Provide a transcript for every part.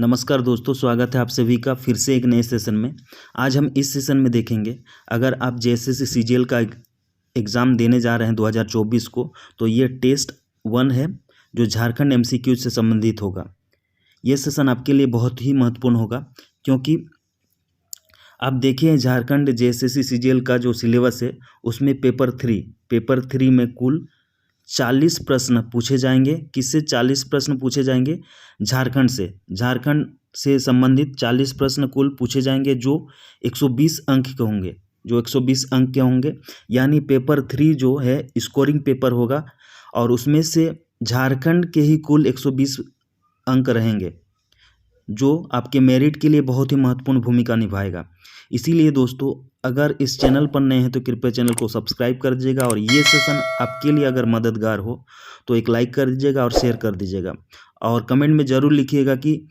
नमस्कार दोस्तों, स्वागत है आप सभी का फिर से एक नए सेशन में। आज हम इस सेशन में देखेंगे, अगर आप जेएसएससी सीजीएल का एग्ज़ाम देने जा रहे हैं 2024 को, तो ये टेस्ट 1 है जो झारखंड एमसीक्यू से संबंधित होगा। ये सेशन आपके लिए बहुत ही महत्वपूर्ण होगा, क्योंकि आप देखिए झारखंड जेएसएससी सीजीएल का जो सिलेबस है उसमें पेपर थ्री में कुल 40 प्रश्न पूछे जाएंगे। किससे 40 प्रश्न पूछे जाएंगे? झारखंड से संबंधित 40 प्रश्न कुल पूछे जाएंगे, जो 120 अंक के होंगे। यानी पेपर 3 जो है स्कोरिंग पेपर होगा, और उसमें से झारखंड के ही कुल 120 अंक रहेंगे, जो आपके मेरिट के लिए बहुत ही महत्वपूर्ण भूमिका निभाएगा। इसीलिए दोस्तों, अगर इस चैनल पर नए हैं तो कृपया चैनल को सब्सक्राइब कर दीजिएगा, और ये सेशन आपके लिए अगर मददगार हो तो एक लाइक कर दीजिएगा और शेयर कर दीजिएगा, और कमेंट में ज़रूर लिखिएगा कि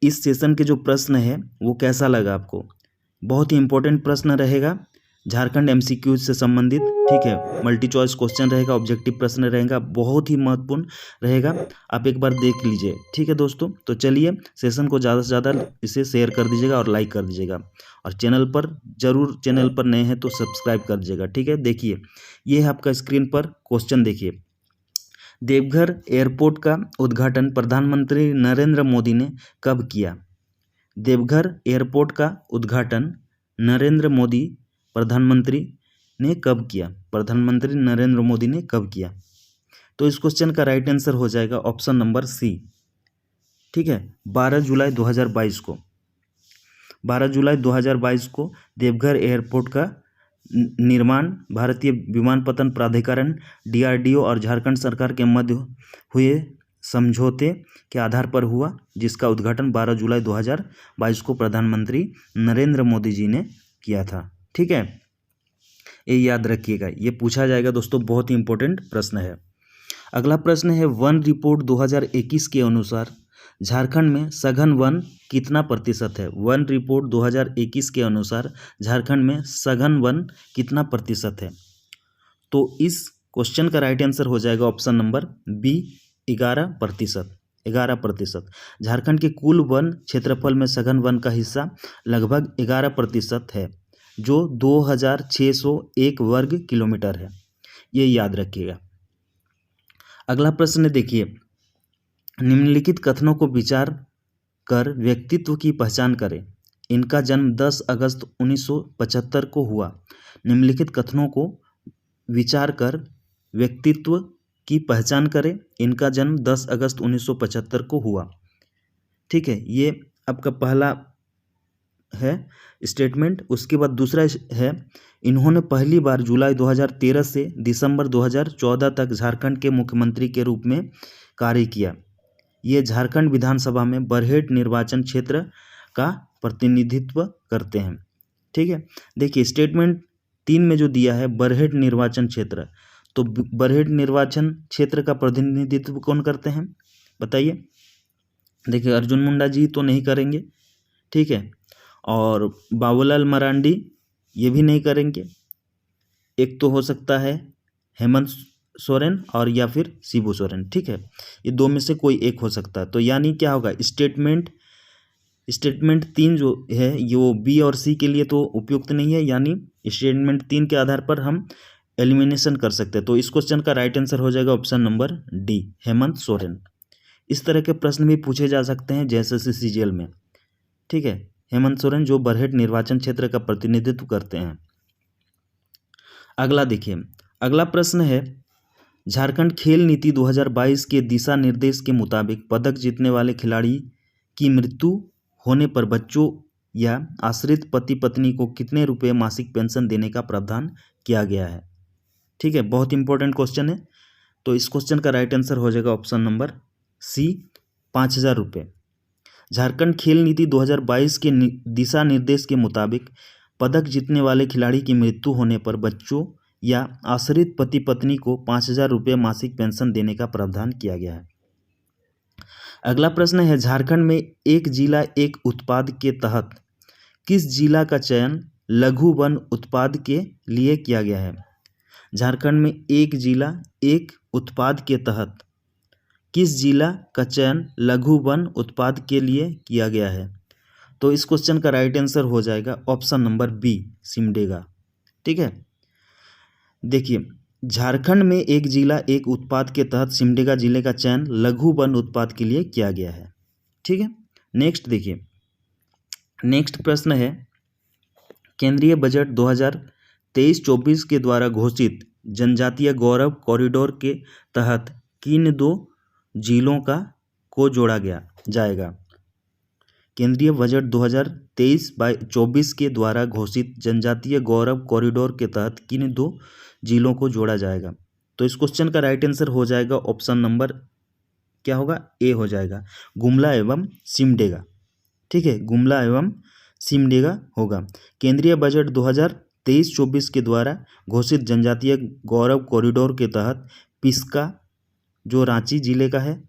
इस सेशन के जो प्रश्न है वो कैसा लगा आपको। बहुत ही इंपॉर्टेंट प्रश्न रहेगा झारखंड एमसीक्यू से संबंधित, ठीक है। मल्टी चॉइस क्वेश्चन रहेगा, ऑब्जेक्टिव प्रश्न रहेगा, बहुत ही महत्वपूर्ण रहेगा। आप एक बार देख लीजिए, ठीक है दोस्तों। तो चलिए, सेशन को ज़्यादा से ज़्यादा इसे शेयर कर दीजिएगा और लाइक कर दीजिएगा, और चैनल पर नए हैं तो सब्सक्राइब कर दीजिएगा, ठीक है। देखिए, ये है आपका स्क्रीन पर क्वेश्चन। देखिए, देवघर एयरपोर्ट का उद्घाटन प्रधानमंत्री नरेंद्र मोदी ने कब किया? देवघर एयरपोर्ट का उद्घाटन प्रधानमंत्री नरेंद्र मोदी ने कब किया? तो इस क्वेश्चन का राइट आंसर हो जाएगा ऑप्शन नंबर सी, ठीक है। 12 जुलाई 2022 को 12 जुलाई 2022 को देवघर एयरपोर्ट का निर्माण भारतीय विमानपत्तन प्राधिकरण DRDO और झारखंड सरकार के मध्य हुए समझौते के आधार पर हुआ, जिसका उद्घाटन 12 जुलाई 2022 को प्रधानमंत्री नरेंद्र मोदी जी ने किया था, ठीक है। ये याद रखिएगा, ये पूछा जाएगा दोस्तों, बहुत ही इंपॉर्टेंट प्रश्न है। अगला प्रश्न है, वन रिपोर्ट 2021 के अनुसार झारखंड में सघन वन कितना प्रतिशत है? वन रिपोर्ट 2021 के अनुसार झारखंड में सघन वन कितना प्रतिशत है? तो इस क्वेश्चन का राइट आंसर हो जाएगा ऑप्शन नंबर बी, 11%। झारखंड के कुल वन क्षेत्रफल में सघन वन का हिस्सा लगभग 11% है, जो 2601 वर्ग किलोमीटर है। ये याद रखिएगा। अगला प्रश्न देखिए, निम्नलिखित कथनों को विचार कर व्यक्तित्व की पहचान करें। इनका जन्म 10 अगस्त 1975 को हुआ। निम्नलिखित कथनों को विचार कर व्यक्तित्व की पहचान करें। इनका जन्म 10 अगस्त 1975 को हुआ, ठीक है। ये आपका पहला है स्टेटमेंट। उसके बाद दूसरा है, इन्होंने पहली बार जुलाई 2013 से दिसंबर 2014 तक झारखंड के मुख्यमंत्री के रूप में कार्य किया। ये झारखंड विधानसभा में बरहेट निर्वाचन क्षेत्र का प्रतिनिधित्व करते हैं, ठीक है। देखिए, स्टेटमेंट 3 में जो दिया है बरहेट निर्वाचन क्षेत्र, तो बरहेट निर्वाचन क्षेत्र का प्रतिनिधित्व कौन करते हैं बताइए? देखिए, अर्जुन मुंडा जी तो नहीं करेंगे, ठीक है, और बाबूलाल मरांडी ये भी नहीं करेंगे। एक तो हो सकता है हेमंत सोरेन और या फिर शिबू सोरेन, ठीक है। ये दो में से कोई एक हो सकता है। तो यानी क्या होगा, स्टेटमेंट 3 जो है ये वो बी और सी के लिए तो उपयुक्त नहीं है, यानी स्टेटमेंट 3 के आधार पर हम एलिमिनेशन कर सकते हैं। तो इस क्वेश्चन का राइट आंसर हो जाएगा option number D, Hemant Soren. इस तरह के प्रश्न भी पूछे जा सकते हैं जेएसएससी सीजीएल में, ठीक है। हेमंत सोरेन जो बरहेट निर्वाचन क्षेत्र का प्रतिनिधित्व करते हैं। अगला देखिए, अगला प्रश्न है, झारखंड खेल नीति 2022 के दिशा निर्देश के मुताबिक पदक जीतने वाले खिलाड़ी की मृत्यु होने पर बच्चों या आश्रित पति पत्नी को कितने रुपए मासिक पेंशन देने का प्रावधान किया गया है? ठीक है, बहुत इंपॉर्टेंट क्वेश्चन है। तो इस क्वेश्चन का राइट आंसर हो जाएगा ऑप्शन नंबर सी, 5000 रुपये। झारखंड खेल नीति 2022 के दिशा निर्देश के मुताबिक पदक जीतने वाले खिलाड़ी की मृत्यु होने पर बच्चों या आश्रित पति पत्नी को 5000 रुपये मासिक पेंशन देने का प्रावधान किया गया है। अगला प्रश्न है, झारखंड में एक जिला एक उत्पाद के तहत किस जिला का चयन लघु वन उत्पाद के लिए किया गया है? झारखंड में एक जिला एक उत्पाद के तहत किस जिला का चयन लघु वन उत्पाद के लिए किया गया है? तो इस क्वेश्चन का राइट आंसर हो जाएगा ऑप्शन नंबर बी, सिमडेगा। ठीक है, देखिए झारखंड में एक जिला एक उत्पाद के तहत सिमडेगा जिले का चयन लघु वन उत्पाद के लिए किया गया है। ठीक है, नेक्स्ट देखिए, नेक्स्ट प्रश्न है, केंद्रीय बजट 2023-24 के द्वारा घोषित जनजातीय गौरव कॉरिडोर के तहत किन 2 जिलों को जोड़ा जाएगा? केंद्रीय बजट 2023-24 के द्वारा घोषित जनजातीय गौरव कॉरिडोर के तहत किन 2 जिलों को जोड़ा जाएगा? तो इस क्वेश्चन का राइट आंसर हो जाएगा ऑप्शन नंबर क्या होगा, ए हो जाएगा, गुमला एवं सिमडेगा। ठीक है, गुमला एवं सिमडेगा होगा। केंद्रीय बजट 2023-24 के द्वारा घोषित जनजातीय गौरव कॉरिडोर के तहत पिस्का जो रांची जिले का है,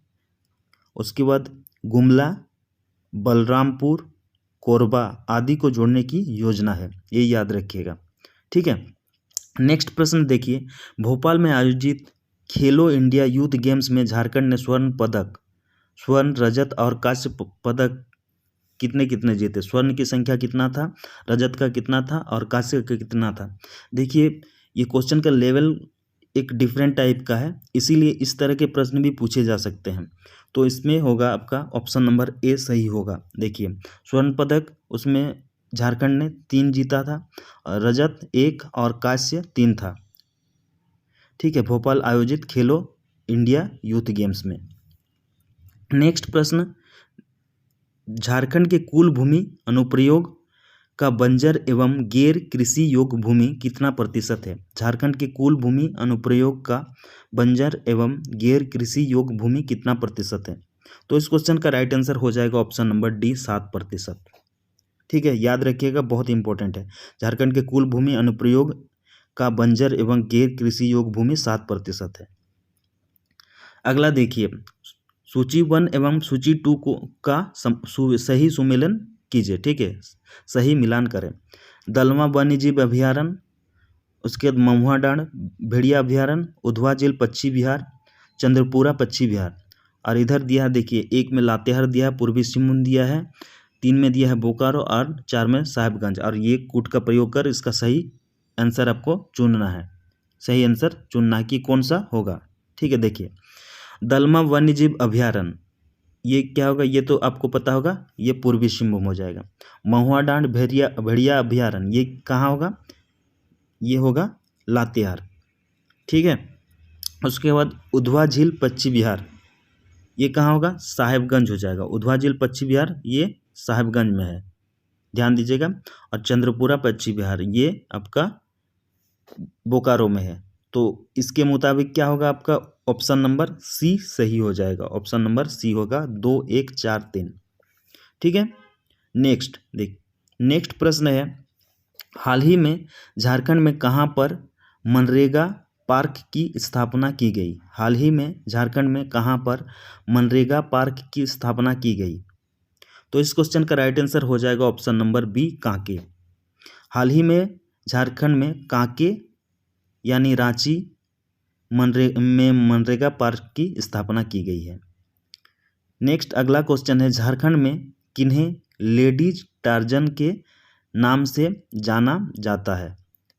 उसके बाद गुमला, बलरामपुर, कोरबा आदि को जोड़ने की योजना है, ये याद रखिएगा। ठीक है, नेक्स्ट प्रश्न देखिए, भोपाल में आयोजित खेलो इंडिया यूथ गेम्स में झारखंड ने स्वर्ण, रजत और कांस्य पदक कितने कितने जीते? स्वर्ण की संख्या कितना था, रजत का कितना था और कांस्य का कितना था? देखिए ये क्वेश्चन का लेवल एक डिफरेंट टाइप का है, इसीलिए इस तरह के प्रश्न भी पूछे जा सकते हैं। तो इसमें होगा आपका ऑप्शन नंबर ए सही होगा। देखिए स्वर्ण पदक उसमें झारखंड ने 3 जीता था, रजत 1 और कांस्य 3 था। ठीक है, भोपाल आयोजित खेलो इंडिया यूथ गेम्स में। नेक्स्ट प्रश्न, झारखंड के कुल भूमि अनुप्रयोग का बंजर एवं गैर कृषि योग्य भूमि कितना प्रतिशत है? झारखंड के कुल भूमि अनुप्रयोग का बंजर एवं गैर कृषि योग्य भूमि कितना प्रतिशत है? तो इस क्वेश्चन का राइट आंसर हो जाएगा ऑप्शन नंबर डी, 7%। ठीक है, याद रखिएगा, बहुत इंपॉर्टेंट है। झारखंड के कुल भूमि अनुप्रयोग का बंजर एवं गैर कृषि योग्य भूमि 7% है। अगला देखिए, सूची 1 एवं सूची 2 का सही सुमेलन कीजिए। ठीक है, सही मिलान करें। दलमा वन्यजीव अभयारण्य, उसके बाद महुआ डांड भेड़िया अभयारण्य, उधवा झील पश्चिमी बिहार, चंद्रपुरा पश्चिमी बिहार। और इधर दिया है, देखिए 1 में लातेहार दिया है, पूर्वी सिंहभूम दिया है, 3 में दिया है बोकारो और 4 में साहिबगंज। और ये कूट का प्रयोग कर इसका सही आंसर आपको चुनना है, सही आंसर चुनना है कि कौन सा होगा। ठीक है, देखिए दलमा वन्यजीव अभयारण्य ये क्या होगा, ये तो आपको पता होगा, ये पूर्वी सिंहभूम हो जाएगा। महुआ डांड भेड़िया अभयारण्य ये कहाँ होगा, ये होगा लातेहार। ठीक है, उसके बाद उधवा झील पश्चिमी बिहार ये कहाँ होगा, साहिबगंज हो जाएगा। उधवा झील पश्चिमी बिहार ये साहिबगंज में है, ध्यान दीजिएगा। और चंद्रपुरा पश्चिमी बिहार ये आपका बोकारो में है। तो इसके मुताबिक क्या होगा, आपका ऑप्शन नंबर सी सही हो जाएगा। ऑप्शन नंबर सी होगा 2, 1, 4, 3। ठीक है, नेक्स्ट नेक्स्ट प्रश्न है, हाल ही में झारखंड में कहां पर मनरेगा पार्क की स्थापना की गई? हाल ही में झारखंड में कहां पर मनरेगा पार्क की स्थापना की गई? तो इस क्वेश्चन का राइट आंसर हो जाएगा ऑप्शन नंबर बी, कांके। हाल ही में झारखंड में कांके यानी रांची में मनरेगा पार्क की स्थापना की गई है। नेक्स्ट अगला क्वेश्चन है, झारखंड में किन्हें लेडीज टार्जन के नाम से जाना जाता है?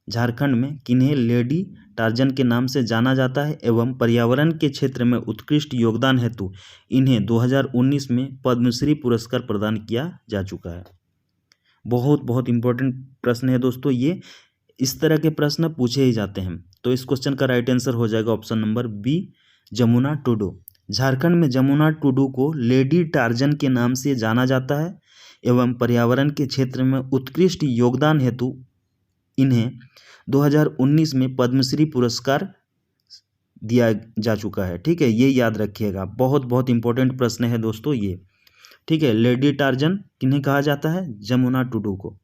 झारखंड में किन्हें लेडी टार्जन के नाम से जाना जाता है एवं पर्यावरण के क्षेत्र में उत्कृष्ट योगदान हेतु इन्हें 2019 में पद्मश्री पुरस्कार प्रदान किया जा चुका है। बहुत इंपॉर्टेंट प्रश्न है दोस्तों, ये इस तरह के प्रश्न पूछे ही जाते हैं। तो इस क्वेश्चन का राइट आंसर हो जाएगा option number B, Jamuna Tudu. Jharkhand में जमुना टुडू को लेडी टार्जन के नाम से जाना जाता है एवं पर्यावरण के क्षेत्र में उत्कृष्ट योगदान हेतु इन्हें 2019 में पद्मश्री पुरस्कार दिया जा चुका है। ठीक है, ये याद रखिएगा, बहुत इंपॉर्टेंट प्रश्न है दोस्तों ये। ठीक है, लेडी टार्जन किन्हें कहा जाता है? जमुना टुडू को।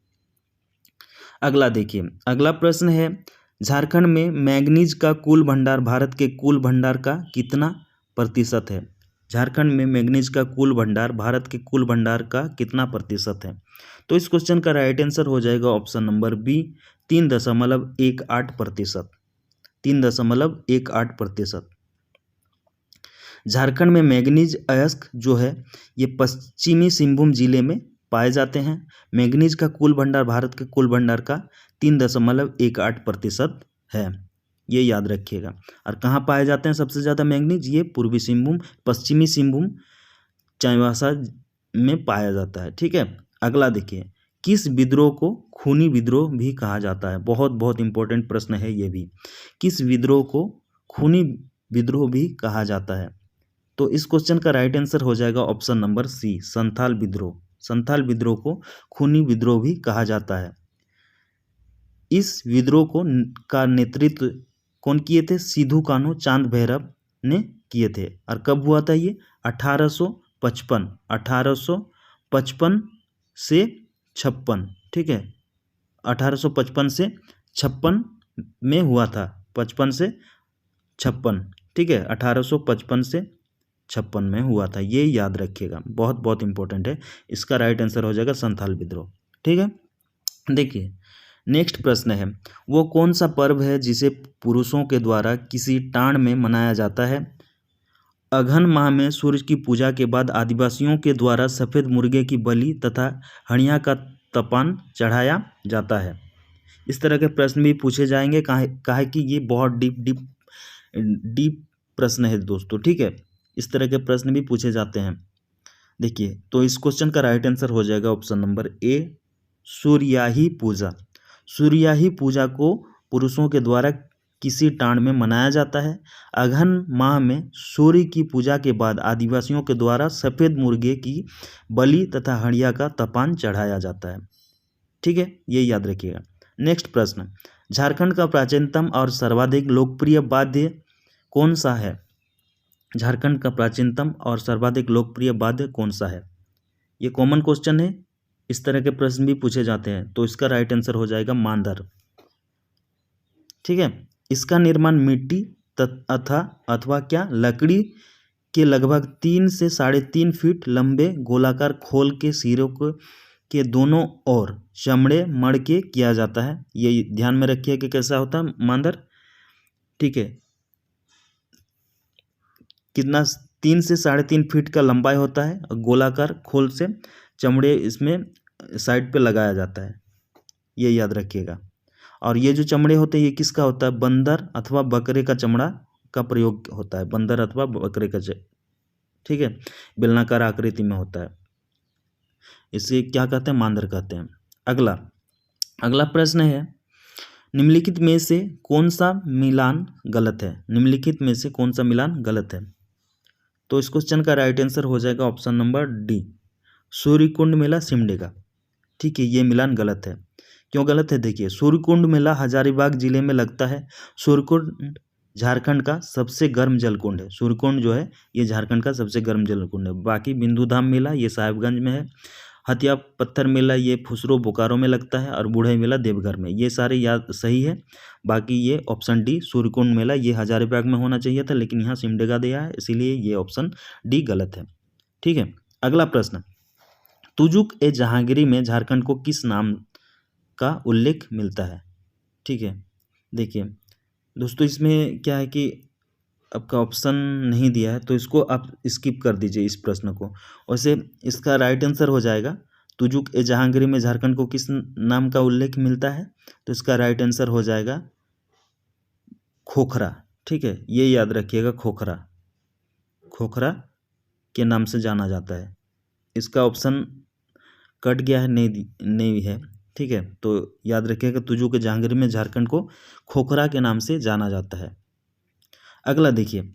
अगला देखिए, अगला प्रश्न है, झारखंड में मैंगनीज का कुल भंडार भारत के कुल भंडार का कितना प्रतिशत है? झारखंड में मैंगनीज का कुल भंडार भारत के कुल भंडार का कितना प्रतिशत है? तो इस क्वेश्चन का राइट आंसर हो जाएगा ऑप्शन नंबर बी, 3.18%। 3.18%। झारखंड में मैंगनीज अयस्क जो है ये पश्चिमी सिंहभूम जिले में पाए जाते हैं। मैंगनीज का कुल भंडार भारत के कुल भंडार का 3.18% है, ये याद रखिएगा। और कहाँ पाए जाते हैं सबसे ज़्यादा मैंगनीज? ये पूर्वी सिंहभूम, पश्चिमी सिंहभूम, चाईबासा में पाया जाता है। ठीक है, अगला देखिए, किस विद्रोह को खूनी विद्रोह भी कहा जाता है? बहुत बहुत इंपॉर्टेंट प्रश्न है ये भी। किस विद्रोह को खूनी विद्रोह भी कहा जाता है? तो इस क्वेश्चन का राइट आंसर हो जाएगा ऑप्शन नंबर सी, संथाल विद्रोह। संथाल विद्रोह को खूनी विद्रोह भी कहा जाता है। इस विद्रोह का नेतृत्व कौन किए थे? सिद्धू कान्हू चांद भैरव ने किए थे। और कब हुआ था ये? 1855 से 56। ठीक है, 1855 से 56 में हुआ था। 55 से 56, ठीक है, 1855 से 56 में हुआ था, ये याद रखिएगा, बहुत बहुत इंपॉर्टेंट है। इसका राइट आंसर हो जाएगा संथाल विद्रोह। ठीक है, देखिए नेक्स्ट प्रश्न है, वो कौन सा पर्व है जिसे पुरुषों के द्वारा किसी टाण में मनाया जाता है? अघन माह में सूर्य की पूजा के बाद आदिवासियों के द्वारा सफ़ेद मुर्गे की बलि तथा हणिया का तपान चढ़ाया जाता है। इस तरह के प्रश्न भी पूछे जाएंगे, काहे कि ये बहुत डीप प्रश्न है दोस्तों। ठीक है, इस तरह के प्रश्न भी पूछे जाते हैं। देखिए, तो इस क्वेश्चन का राइट आंसर हो जाएगा ऑप्शन नंबर ए, सूर्याही पूजा। सूर्याही पूजा को पुरुषों के द्वारा किसी टाण में मनाया जाता है। अघन माह में सूर्य की पूजा के बाद आदिवासियों के द्वारा सफ़ेद मुर्गे की बलि तथा हंडिया का तपान चढ़ाया जाता है। ठीक है, ये याद रखिएगा। नेक्स्ट प्रश्न, झारखंड का प्राचीनतम और सर्वाधिक लोकप्रिय वाद्य कौन सा है? झारखंड का प्राचीनतम और सर्वाधिक लोकप्रिय वाद्य कौन सा है? ये कॉमन क्वेश्चन है, इस तरह के प्रश्न भी पूछे जाते हैं। तो इसका राइट आंसर हो जाएगा मांदर। ठीक है, इसका निर्माण मिट्टी अथवा क्या लकड़ी के लगभग 3 से 3.5 फीट लंबे गोलाकार खोल के सिरों के दोनों ओर चमड़े मड़ के किया जाता है। ये ध्यान में रखिए कि कैसा होता है मांदर। ठीक है, कितना? 3 से 3.5 फीट का लंबाई होता है, गोलाकार खोल से चमड़े इसमें साइड पे लगाया जाता है, ये याद रखिएगा। और ये जो चमड़े होते हैं ये किसका होता है? बंदर अथवा बकरे का चमड़ा का प्रयोग होता है, बंदर अथवा बकरे का ठीक है, बेलनाकार आकृति में होता है, इसे क्या कहते हैं? मांदर कहते हैं। अगला प्रश्न है, निम्नलिखित में से कौन सा मिलान गलत है? निम्नलिखित में से कौन सा मिलान गलत है? तो इस क्वेश्चन का राइट आंसर हो जाएगा ऑप्शन नंबर डी, सूर्यकुंड मेला सिमडेगा। ठीक है, ये मिलान गलत है। क्यों गलत है? देखिए, सूर्यकुंड मेला हजारीबाग जिले में लगता है। सूर्यकुंड झारखंड का सबसे गर्म जलकुंड है। सूर्यकुंड जो है ये झारखंड का सबसे गर्म जलकुंड है। बाकी बिंदुधाम मेला ये साहिबगंज में है। हथिया पत्थर मेला ये फुसरो बोकारो में लगता है। और बूढ़ई मेला देवघर में। ये सारे याद सही है। बाकी ये ऑप्शन डी सूर्यकुंड मेला ये हजारीबाग में होना चाहिए था, लेकिन यहाँ सिमडेगा दिया है, इसीलिए ये ऑप्शन डी गलत है। ठीक है, अगला प्रश्न, तुजुक ए जहांगीरी में झारखंड को किस नाम का उल्लेख मिलता है? ठीक है, देखिए दोस्तों, इसमें क्या है कि आपका ऑप्शन नहीं दिया है, तो इसको आप स्किप कर दीजिए इस प्रश्न को। वैसे इसका राइट आंसर हो जाएगा, तुजुक ए जहांगीरी में झारखंड को किस नाम का उल्लेख मिलता है? तो इसका राइट आंसर हो जाएगा खोखरा। ठीक है, ये याद रखिएगा, खोखरा, खोखरा के नाम से जाना जाता है। इसका ऑप्शन कट गया है, नहीं है। ठीक है, तो याद रखिएगा, तुजुक ए जहांगीरी में झारखंड को खोखरा के नाम से जाना जाता है। अगला देखिए,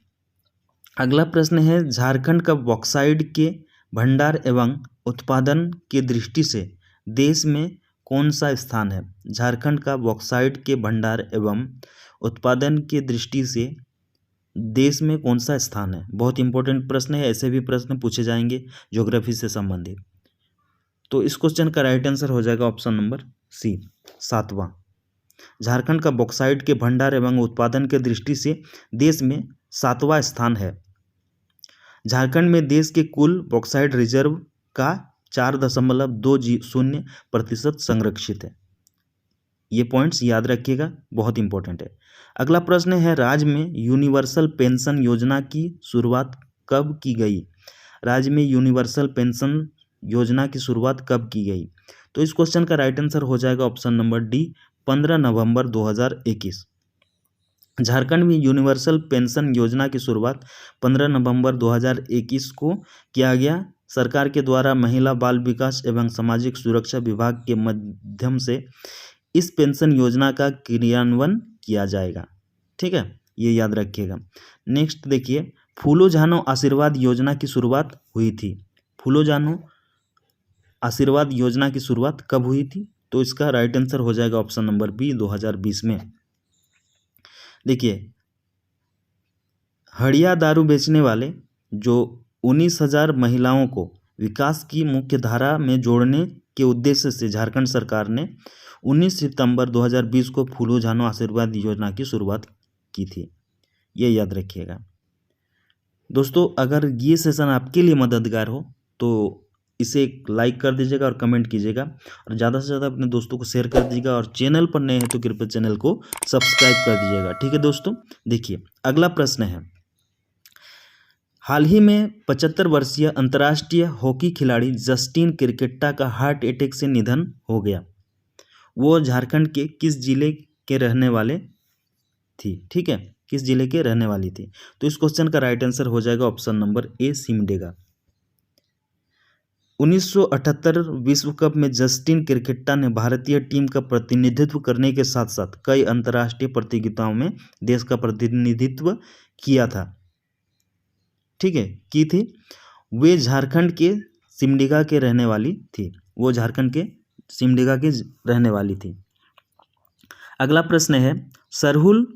अगला प्रश्न है, झारखंड का बॉक्साइट के भंडार एवं उत्पादन की दृष्टि से देश में कौन सा स्थान है? झारखंड का बॉक्साइट के भंडार एवं उत्पादन की दृष्टि से देश में कौन सा स्थान है? बहुत इंपॉर्टेंट प्रश्न है, ऐसे भी प्रश्न पूछे जाएंगे ज्योग्राफी से संबंधित। तो इस क्वेश्चन का राइट आंसर हो जाएगा ऑप्शन नंबर सी, 7वां। झारखंड का बॉक्साइट के भंडार एवं उत्पादन के दृष्टि से देश में 7वां स्थान है। झारखंड में देश के कुल बॉक्साइट रिजर्व का 4.20% संरक्षित है। ये पॉइंट्स याद रखिएगा, बहुत इंपॉर्टेंट है। अगला प्रश्न है, राज्य में यूनिवर्सल पेंशन योजना की शुरुआत कब की गई? राज्य में यूनिवर्सल पेंशन योजना की शुरुआत कब की गई? तो इस क्वेश्चन का राइट आंसर हो जाएगा ऑप्शन नंबर डी, 15 नवंबर 2021। झारखंड में यूनिवर्सल पेंशन योजना की शुरुआत 15 नवंबर 2021 को किया गया। सरकार के द्वारा महिला बाल विकास एवं सामाजिक सुरक्षा विभाग के माध्यम से इस पेंशन योजना का क्रियान्वयन किया जाएगा। ठीक है, ये याद रखिएगा। नेक्स्ट देखिए, फूलो जानो आशीर्वाद योजना की शुरुआत हुई थी। फूलो जानो आशीर्वाद योजना की शुरुआत कब हुई थी? तो इसका राइट आंसर हो जाएगा ऑप्शन नंबर बी, 2020 में। देखिए, हड़िया दारू बेचने वाले जो 19,000 महिलाओं को विकास की मुख्य धारा में जोड़ने के उद्देश्य से झारखंड सरकार ने 19 सितंबर 2020 को फूलो जानो आशीर्वाद योजना की शुरुआत की थी। ये याद रखिएगा दोस्तों। अगर ये सेशन आपके लिए मददगार हो तो इसे एक लाइक कर दीजिएगा और कमेंट कीजिएगा, और ज़्यादा से ज़्यादा अपने दोस्तों को शेयर कर दीजिएगा, और चैनल पर नए हैं तो कृपया चैनल को सब्सक्राइब कर दीजिएगा। ठीक है दोस्तों, देखिए अगला प्रश्न है, हाल ही में 75 वर्षीय अंतर्राष्ट्रीय हॉकी खिलाड़ी जस्टिन क्रिकेटा का हार्ट अटैक से निधन हो गया। वो झारखंड के किस जिले के रहने वाले थी? ठीक है, किस जिले के रहने वाली थी? तो इस क्वेश्चन का राइट आंसर हो जाएगा ऑप्शन नंबर ए, सिमडेगा। 1978 विश्व कप में जस्टिन क्रिकेटा ने भारतीय टीम का प्रतिनिधित्व करने के साथ साथ कई अंतर्राष्ट्रीय प्रतियोगिताओं में देश का प्रतिनिधित्व किया था। ठीक है, की थी। वे झारखंड के सिमडेगा के रहने वाली थी। वो झारखंड के सिमडेगा के रहने वाली थी। अगला प्रश्न है, सरहुल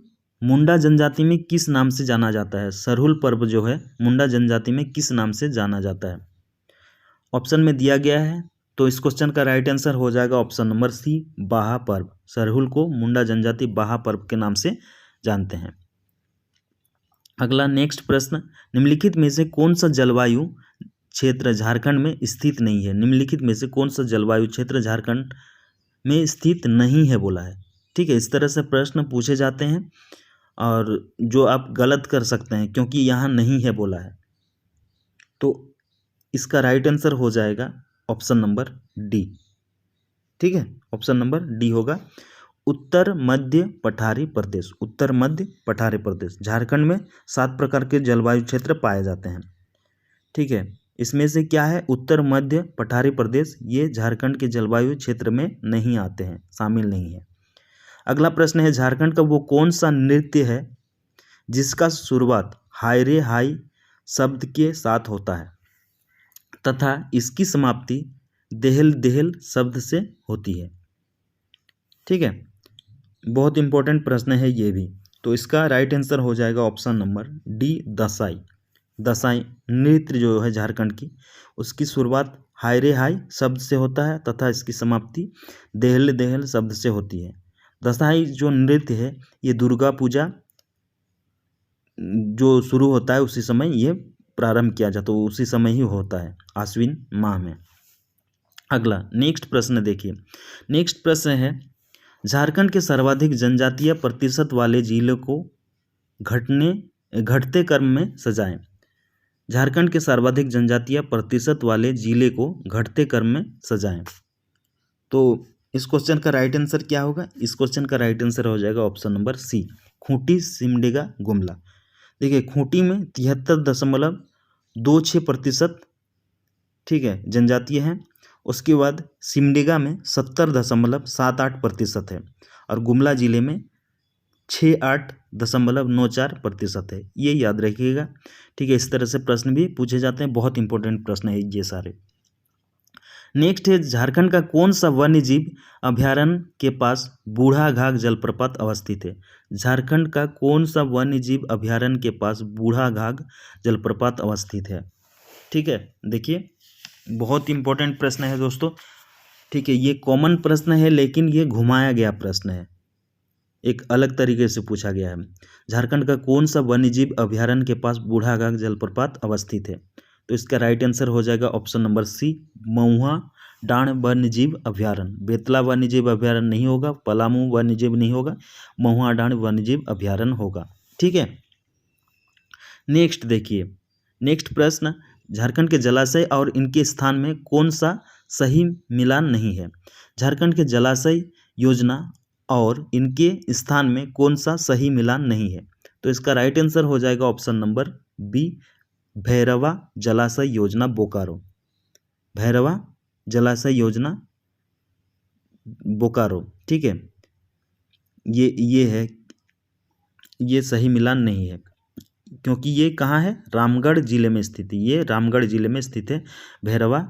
मुंडा जनजाति में किस नाम से जाना जाता है? सरहुल पर्व जो है मुंडा जनजाति में किस नाम से जाना जाता है? ऑप्शन में दिया गया है, तो इस क्वेश्चन का राइट आंसर हो जाएगा ऑप्शन नंबर सी, बाहा पर्व। सरहुल को मुंडा जनजाति बाहा पर्व के नाम से जानते हैं। अगला नेक्स्ट प्रश्न, निम्नलिखित में से कौन सा जलवायु क्षेत्र झारखंड में स्थित नहीं है? निम्नलिखित में से कौन सा जलवायु क्षेत्र झारखंड में स्थित नहीं है बोला है। ठीक है, इस तरह से प्रश्न पूछे जाते हैं और जो आप गलत कर सकते हैं क्योंकि यहाँ नहीं है बोला है। तो इसका राइट आंसर हो जाएगा ऑप्शन नंबर डी। ठीक है, ऑप्शन नंबर डी होगा, उत्तर मध्य पठारी प्रदेश। उत्तर मध्य पठारी प्रदेश, झारखंड में 7 प्रकार के जलवायु क्षेत्र पाए जाते हैं। ठीक है, इसमें से क्या है? उत्तर मध्य पठारी प्रदेश, ये झारखंड के जलवायु क्षेत्र में नहीं आते हैं, शामिल नहीं है। अगला प्रश्न है, झारखंड का वो कौन सा नृत्य है जिसका शुरुआत हाय रे हाय शब्द के साथ होता है तथा इसकी समाप्ति देहल देहल शब्द से होती है? ठीक है, बहुत इंपॉर्टेंट प्रश्न है ये भी। तो इसका राइट आंसर हो जाएगा option number D, Dashain. Dashain नृत्य जो है झारखंड की, उसकी शुरुआत हाय रे हाय शब्द से होता है तथा इसकी समाप्ति देहल देहल शब्द से होती है। दसाई जो नृत्य है ये दुर्गा पूजा जो शुरू होता है उसी समय ये प्रारंभ किया जाता है, उसी समय ही होता है, आश्विन माह में। अगला नेक्स्ट प्रश्न देखिए, नेक्स्ट प्रश्न है, झारखंड के सर्वाधिक जनजातीय प्रतिशत वाले जिले को घटते क्रम में सजाएं। झारखंड के सर्वाधिक जनजातीय प्रतिशत वाले जिले को घटते क्रम में सजाएं। तो इस क्वेश्चन का राइट आंसर क्या होगा? इस क्वेश्चन का राइट आंसर हो जाएगा option number C, Khunti Simdega Gumla. देखिए, खूंटी में 73.26% ठीक है जनजातीय हैं। उसके बाद सिमडेगा में 70.78% है और गुमला जिले में 68.94% है। ये याद रखिएगा। ठीक है, इस तरह से प्रश्न भी पूछे जाते हैं, बहुत इंपॉर्टेंट प्रश्न है ये सारे। नेक्स्ट है, झारखंड का कौन सा वन्य जीव अभयारण्य के पास बूढ़ाघाघ जलप्रपात अवस्थित है? झारखंड का कौन सा वन्य जीव अभयारण्य के पास बूढ़ाघाघ जलप्रपात अवस्थित है? ठीक है, देखिए बहुत इंपॉर्टेंट प्रश्न है दोस्तों। ठीक है, ये कॉमन प्रश्न है लेकिन ये घुमाया गया प्रश्न है, एक अलग तरीके से पूछा गया है। झारखंड का कौन सा वन्यजीव अभयारण्य के पास बूढ़ाघाघ जलप्रपात अवस्थित है? तो इसका राइट आंसर हो जाएगा ऑप्शन नंबर सी, महुआ डांड वन्यजीव अभयारण्य। बेतला वन्यजीव अभयारण्य नहीं होगा, पलामू वन्यजीव नहीं होगा, महुआ डांड वन्यजीव अभयारण्य होगा। ठीक है, नेक्स्ट देखिए, नेक्स्ट प्रश्न, झारखंड के जलाशय और इनके स्थान में कौन सा सही मिलान नहीं है? झारखंड के जलाशय योजना और इनके स्थान में कौन सा सही मिलान नहीं है? तो इसका राइट आंसर हो जाएगा ऑप्शन नंबर बी, भैरवा जलाशय योजना बोकारो। भैरवा जलाशय योजना बोकारो, ठीक है, ये है, ये सही मिलान नहीं है क्योंकि ये कहाँ है? रामगढ़ जिले में स्थित है। ये रामगढ़ जिले में स्थित है भैरवा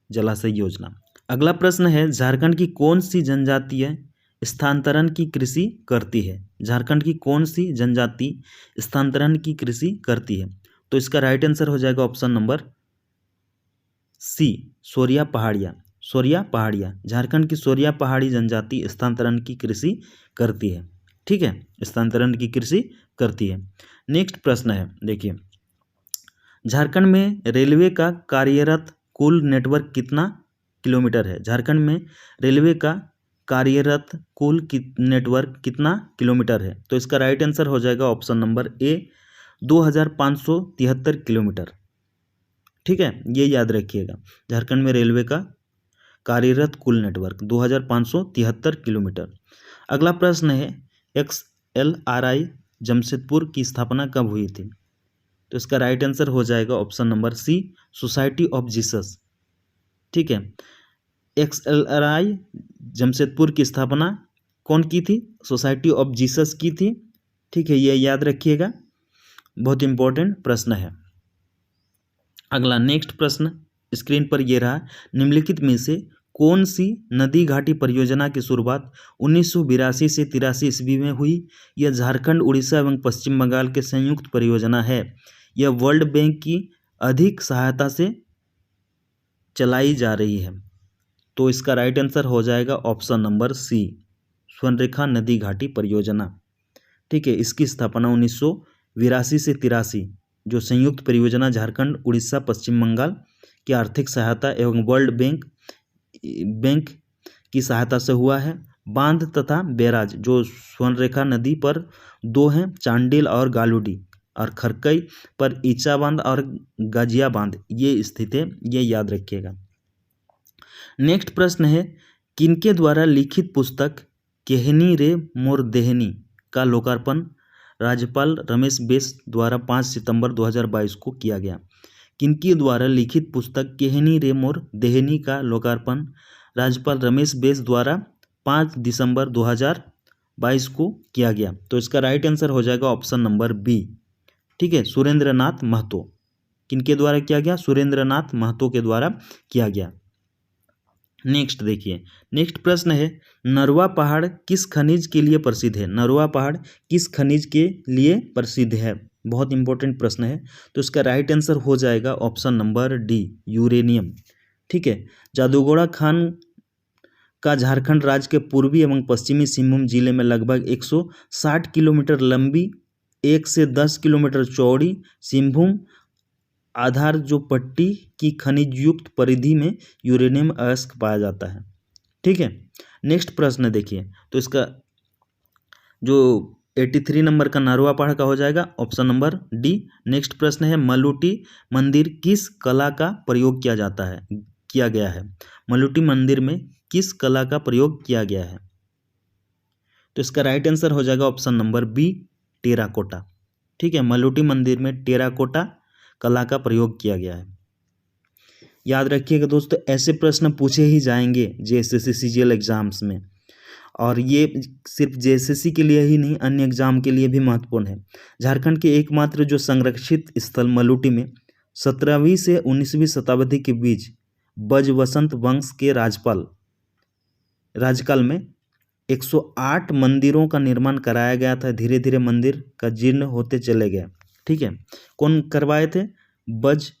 जलाशय योजना। अगला प्रश्न है, झारखंड की कौन सी जनजातीय स्थानांतरण की कृषि करती है? झारखंड की कौन सी जनजाति स्थानांतरण की कृषि करती है? तो इसका राइट आंसर हो जाएगा ऑप्शन नंबर सी, सोरिया पहाड़िया। सोरिया पहाड़िया, झारखंड की सोरिया पहाड़ी जनजाति स्थानांतरण की कृषि करती है, ठीक है, स्थानांतरण की कृषि करती है। नेक्स्ट प्रश्न है, देखिए, झारखंड में रेलवे का कार्यरत कुल नेटवर्क कितना किलोमीटर है? झारखंड में रेलवे का कार्यरत कुल नेटवर्क कितना किलोमीटर है? तो इसका राइट आंसर हो जाएगा ऑप्शन नंबर ए, 2573 किलोमीटर, ठीक है, ये याद रखिएगा। झारखंड में रेलवे का कार्यरत कुल नेटवर्क 2573 किलोमीटर। अगला प्रश्न है, XLRI जमशेदपुर की स्थापना कब हुई थी? तो इसका राइट आंसर हो जाएगा option number C, society of Jesus, ठीक है। XLRI जमशेदपुर की स्थापना कौन की थी? सोसाइटी ऑफ जीसस की थी, ठीक है, ये याद रखिएगा, बहुत इंपॉर्टेंट प्रश्न है। अगला नेक्स्ट प्रश्न स्क्रीन पर ये रहा, निम्नलिखित में से कौन सी नदी घाटी परियोजना की शुरुआत 1982 से 83 ईस्वी में हुई? यह झारखंड, उड़ीसा एवं पश्चिम बंगाल के संयुक्त परियोजना है। यह वर्ल्ड बैंक की अधिक सहायता से चलाई जा रही है। तो इसका राइट आंसर हो जाएगा ऑप्शन नंबर सी, स्वर्णरेखा नदी घाटी परियोजना, ठीक है। इसकी स्थापना 1982 से 83 जो संयुक्त परियोजना झारखंड, उड़ीसा, पश्चिम बंगाल की आर्थिक सहायता एवं वर्ल्ड बैंक की सहायता से हुआ है। बांध तथा बैराज जो स्वर्णरेखा नदी पर दो हैं, चांडिल और गालूडी, और खरकई पर ईचा बांध और गाजिया बांध ये स्थित है, ये याद रखिएगा। नेक्स्ट प्रश्न है, किनके द्वारा लिखित पुस्तक केहनी रे मोर देहनी का लोकार्पण राज्यपाल रमेश बैस द्वारा 5 सितंबर 2022 को किया गया? किनके द्वारा लिखित पुस्तक केहनी रे मोर देहनी का लोकार्पण राज्यपाल रमेश बैस द्वारा 5 दिसंबर 2022 को किया गया? तो इसका राइट आंसर हो जाएगा ऑप्शन नंबर बी, ठीक है, सुरेंद्र नाथ महतो। किनके द्वारा किया गया? सुरेंद्र नाथ महतो के द्वारा किया गया। नेक्स्ट देखिए, नेक्स्ट प्रश्न है, नरवा पहाड़ किस खनिज के लिए प्रसिद्ध है? नरवा पहाड़ किस खनिज के लिए प्रसिद्ध है? बहुत इंपॉर्टेंट प्रश्न है। तो इसका राइट आंसर हो जाएगा ऑप्शन नंबर डी, यूरेनियम, ठीक है। जादूगोड़ा खान का झारखंड राज्य के पूर्वी एवं पश्चिमी सिंहभूम जिले में लगभग 160 किलोमीटर लंबी, 1 से 10 किलोमीटर चौड़ी सिंहभूम आधार जो पट्टी की खनिज युक्त परिधि में यूरेनियम अयस्क पाया जाता है, ठीक है। नेक्स्ट प्रश्न देखिए, तो इसका जो 83 नंबर का नरवा पहाड़ का हो जाएगा ऑप्शन नंबर डी। नेक्स्ट प्रश्न है, मलुटी मंदिर किस कला का प्रयोग किया गया है? मलुटी मंदिर में किस कला का प्रयोग किया गया है? तो इसका राइट आंसर हो जाएगा ऑप्शन नंबर बी, टेराकोटा, ठीक है। मलुटी मंदिर में टेराकोटा कला का प्रयोग किया गया है। याद रखिएगा दोस्तों, ऐसे प्रश्न पूछे ही जाएंगे जेएसएससी सीजीएल एग्जाम्स में, और ये सिर्फ जेएसएससी के लिए ही नहीं, अन्य एग्जाम के लिए भी महत्वपूर्ण है। झारखंड के एकमात्र जो संरक्षित स्थल मलुटी में 17वीं से 19वीं शताब्दी के बीच बजवसंत वंश के राजकाल में 108 मंदिरों का निर्माण कराया गया था। धीरे धीरे मंदिर का जीर्ण होते चले गए, ठीक है। कौन करवाए थे? बज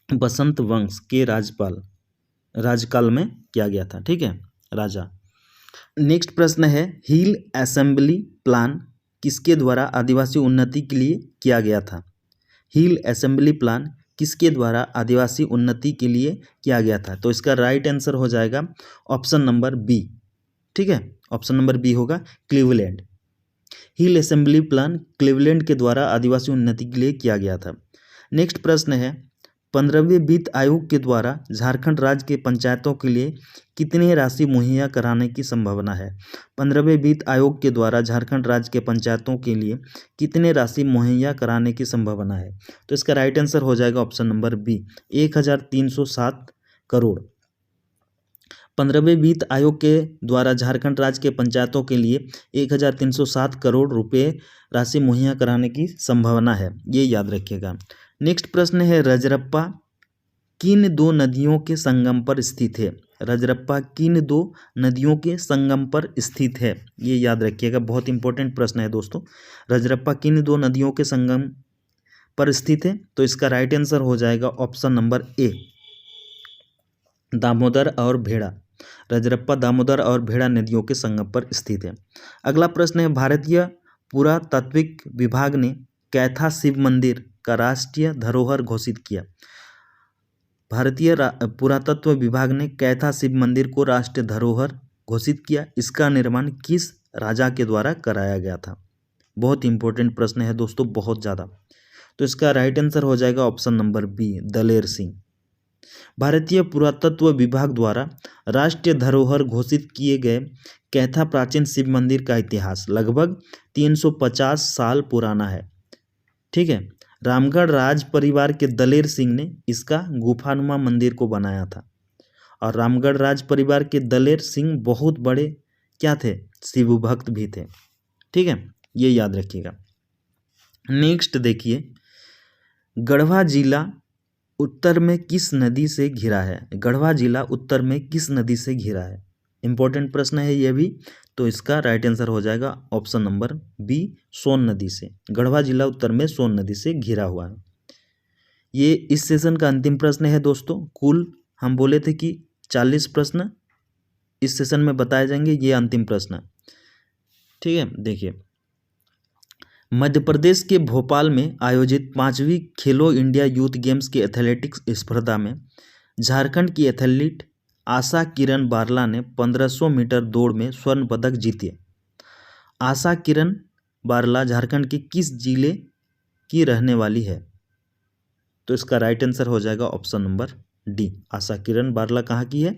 बसंत वंश के राजकाल में किया गया था, ठीक है, राजा। नेक्स्ट प्रश्न है, हिल असेंबली प्लान किसके द्वारा आदिवासी उन्नति के लिए किया गया था? हिल असेंबली प्लान किसके द्वारा आदिवासी उन्नति के लिए किया गया था? तो इसका राइट आंसर हो जाएगा ऑप्शन नंबर बी, ठीक है, ऑप्शन नंबर बी होगा क्लीवलैंड। हिल असेंबली प्लान क्लीवलैंड के द्वारा आदिवासी उन्नति के लिए किया गया था। नेक्स्ट प्रश्न है 15वें वित्त आयोग के द्वारा झारखंड राज्य के पंचायतों के लिए कितनी राशि मुहैया कराने की संभावना है। 15वें वित्त आयोग के द्वारा झारखंड राज्य के पंचायतों के लिए कितने राशि मुहैया कराने की संभावना है। तो इसका राइट आंसर हो जाएगा ऑप्शन नंबर बी 1307 करोड़। 15वें वित्त आयोग के द्वारा झारखंड राज्य के पंचायतों के लिए 1307 करोड़ रुपए राशि मुहैया कराने की संभावना है, ये याद रखिएगा। नेक्स्ट प्रश्न है रजरप्पा किन दो नदियों के संगम पर स्थित है। रजरप्पा किन दो नदियों के संगम पर स्थित है, ये याद रखिएगा, बहुत इंपॉर्टेंट प्रश्न है दोस्तों। रजरप्पा किन दो नदियों के संगम पर स्थित है। तो इसका राइट आंसर हो जाएगा ऑप्शन नंबर ए दामोदर और भेड़ा। रजरप्पा दामोदर और भेड़ा नदियों के संगम पर स्थित है। अगला प्रश्न है भारतीय पुरातात्विक विभाग ने कैथा शिव मंदिर का राष्ट्रीय धरोहर घोषित किया। भारतीय पुरातत्व विभाग ने कैथा शिव मंदिर को राष्ट्रीय धरोहर घोषित किया। इसका निर्माण किस राजा के द्वारा कराया गया था। बहुत इंपॉर्टेंट प्रश्न है दोस्तों, बहुत ज़्यादा। तो इसका राइट आंसर हो जाएगा ऑप्शन नंबर बी दलेर सिंह। भारतीय पुरातत्व विभाग द्वारा राष्ट्रीय धरोहर घोषित किए गए कैथा प्राचीन शिव मंदिर का इतिहास लगभग 350 साल पुराना है। ठीक है, रामगढ़ राज परिवार के दलेर सिंह ने इसका गुफानुमा मंदिर को बनाया था। और रामगढ़ राज परिवार के दलेर सिंह बहुत बड़े क्या थे, शिव भक्त भी थे। ठीक है, ये याद रखिएगा। नेक्स्ट देखिए गढ़वा जिला उत्तर में किस नदी से घिरा है। गढ़वा जिला उत्तर में किस नदी से घिरा है, इंपॉर्टेंट प्रश्न है ये भी। तो इसका राइट आंसर हो जाएगा ऑप्शन नंबर बी सोन नदी से। गढ़वा जिला उत्तर में सोन नदी से घिरा हुआ है। ये इस सेशन का अंतिम प्रश्न है दोस्तों। कुल हम बोले थे कि 40 प्रश्न इस सेशन में बताए जाएंगे, ये अंतिम प्रश्न। ठीक है, देखिए मध्य प्रदेश के भोपाल में आयोजित 5वीं खेलो इंडिया यूथ गेम्स के एथलेटिक्स स्पर्धा में झारखंड की एथलीट आशा किरण बारला ने 1500 मीटर दौड़ में स्वर्ण पदक जीते। आशा किरण बारला झारखंड के किस जिले की रहने वाली है। तो इसका राइट आंसर हो जाएगा option number D Asha Kiran Barla कहाँ की है,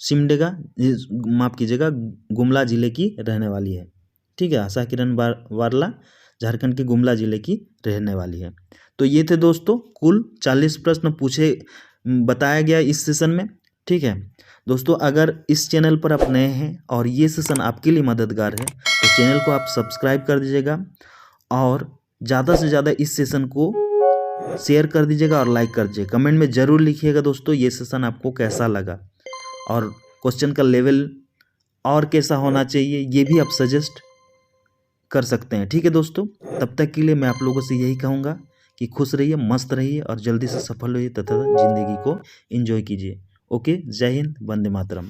सिमडेगा माफ कीजिएगा गुमला जिले की रहने वाली है। ठीक है, आशा किरण बारला झारखंड के गुमला जिले की रहने वाली है। तो ये थे दोस्तों कुल 40 प्रश्न पूछे बताया गया इस सेशन में। ठीक है दोस्तों, अगर इस चैनल पर आप नए हैं और ये सेशन आपके लिए मददगार है तो चैनल को आप सब्सक्राइब कर दीजिएगा और ज़्यादा से ज़्यादा इस सेशन को शेयर कर दीजिएगा और लाइक कर दीजिएगा। कमेंट में ज़रूर लिखिएगा दोस्तों ये सेशन आपको कैसा लगा और क्वेश्चन का लेवल और कैसा होना चाहिए ये भी आप सजेस्ट कर सकते हैं। ठीक है दोस्तों, तब तक के लिए मैं आप लोगों से यही कहूँगा कि खुश रहिए, मस्त रहिए और जल्दी से सफल होइए तथा जिंदगी को एंजॉय कीजिए। ओके, जय हिंद, वंदे मातरम।